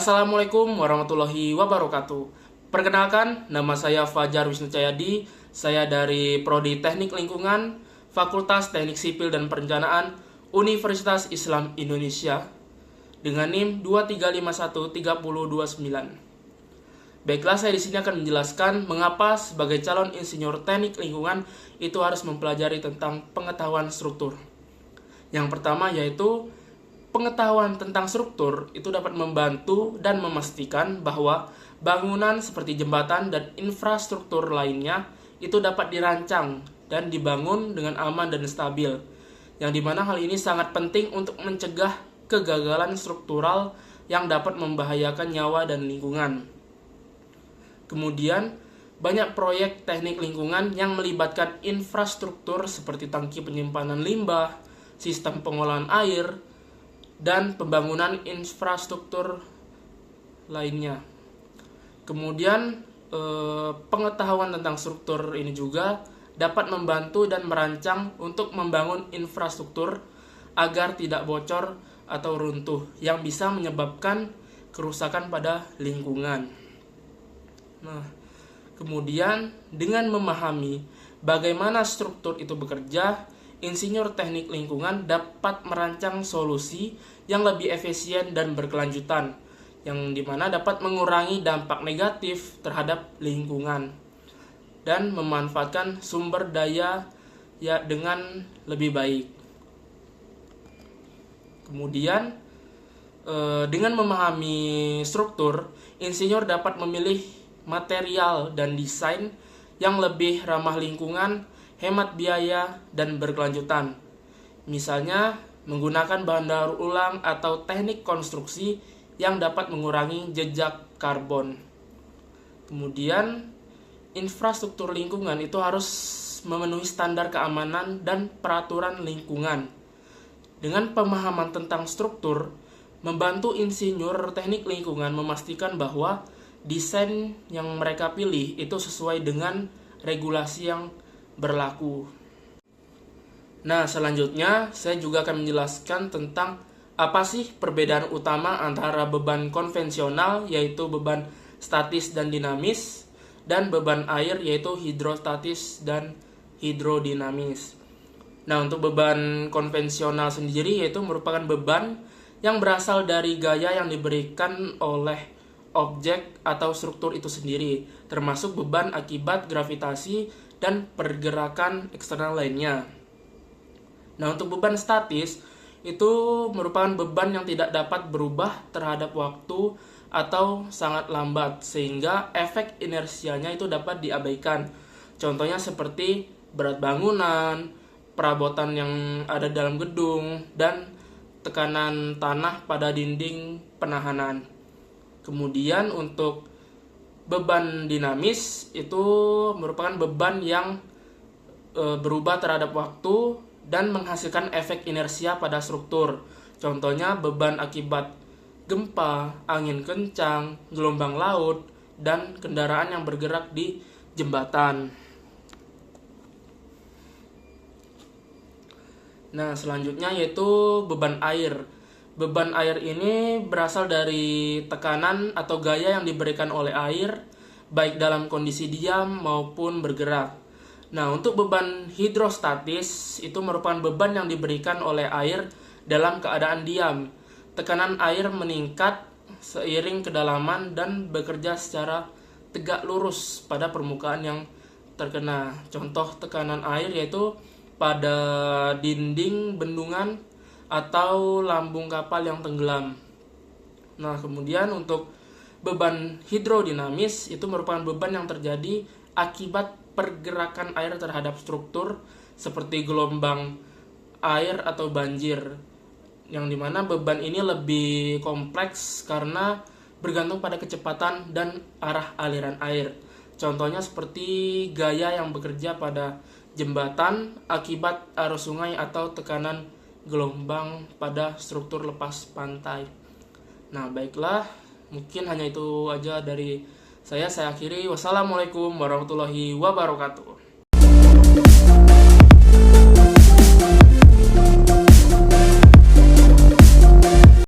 Assalamualaikum warahmatullahi wabarakatuh. Perkenalkan, nama saya Fajar Wisnu Cahyadi. Saya dari Prodi Teknik Lingkungan, Fakultas Teknik Sipil dan Perencanaan, Universitas Islam Indonesia, dengan NIM 23513029. Baiklah, saya di sini akan menjelaskan mengapa sebagai calon insinyur teknik lingkungan itu harus mempelajari tentang pengetahuan struktur. Yang pertama yaitu pengetahuan tentang struktur itu dapat membantu dan memastikan bahwa bangunan seperti jembatan dan infrastruktur lainnya itu dapat dirancang dan dibangun dengan aman dan stabil, yang dimana hal ini sangat penting untuk mencegah kegagalan struktural yang dapat membahayakan nyawa dan lingkungan. Kemudian, banyak proyek teknik lingkungan yang melibatkan infrastruktur seperti tangki penyimpanan limbah, sistem pengolahan air, dan pembangunan infrastruktur lainnya. Kemudian pengetahuan tentang struktur ini juga dapat membantu dan merancang untuk membangun infrastruktur agar tidak bocor atau runtuh yang bisa menyebabkan kerusakan pada lingkungan. Nah, kemudian dengan memahami bagaimana struktur itu bekerja, insinyur teknik lingkungan dapat merancang solusi yang lebih efisien dan berkelanjutan, yang dimana dapat mengurangi dampak negatif terhadap lingkungan dan memanfaatkan sumber daya dengan lebih baik. Kemudian dengan memahami struktur, insinyur dapat memilih material dan desain yang lebih ramah lingkungan, hemat biaya, dan berkelanjutan. Misalnya, menggunakan bahan daur ulang atau teknik konstruksi yang dapat mengurangi jejak karbon. Kemudian, infrastruktur lingkungan itu harus memenuhi standar keamanan dan peraturan lingkungan. Dengan pemahaman tentang struktur, membantu insinyur teknik lingkungan memastikan bahwa desain yang mereka pilih itu sesuai dengan regulasi yang berlaku. Nah, selanjutnya saya juga akan menjelaskan tentang apa sih perbedaan utama antara beban konvensional yaitu beban statis dan dinamis dan beban air yaitu hidrostatis dan hidrodinamis. Nah, untuk beban konvensional sendiri yaitu merupakan beban yang berasal dari gaya yang diberikan oleh objek atau struktur itu sendiri, termasuk beban akibat gravitasi dan pergerakan eksternal lainnya. Nah, untuk beban statis itu merupakan beban yang tidak dapat berubah terhadap waktu atau sangat lambat, sehingga efek inersianya itu dapat diabaikan. Contohnya seperti berat bangunan, perabotan yang ada dalam gedung, dan tekanan tanah pada dinding penahanan. Kemudian untuk beban dinamis itu merupakan beban yang berubah terhadap waktu dan menghasilkan efek inersia pada struktur. Contohnya beban akibat gempa, angin kencang, gelombang laut, dan kendaraan yang bergerak di jembatan. Nah, selanjutnya yaitu beban air. Beban air ini berasal dari tekanan atau gaya yang diberikan oleh air, baik dalam kondisi diam maupun bergerak. Nah, untuk beban hidrostatis itu merupakan beban yang diberikan oleh air dalam keadaan diam. Tekanan air meningkat seiring kedalaman dan bekerja secara tegak lurus pada permukaan yang terkena. Contoh tekanan air yaitu pada dinding bendungan atau lambung kapal yang tenggelam. Nah, kemudian untuk beban hidrodinamis itu merupakan beban yang terjadi akibat pergerakan air terhadap struktur seperti gelombang air atau banjir, yang dimana beban ini lebih kompleks karena bergantung pada kecepatan dan arah aliran air. Contohnya seperti gaya yang bekerja pada jembatan akibat arus sungai atau tekanan gelombang pada struktur lepas pantai. Nah, baiklah, mungkin hanya itu aja dari saya akhiri. Wassalamualaikum warahmatullahi wabarakatuh.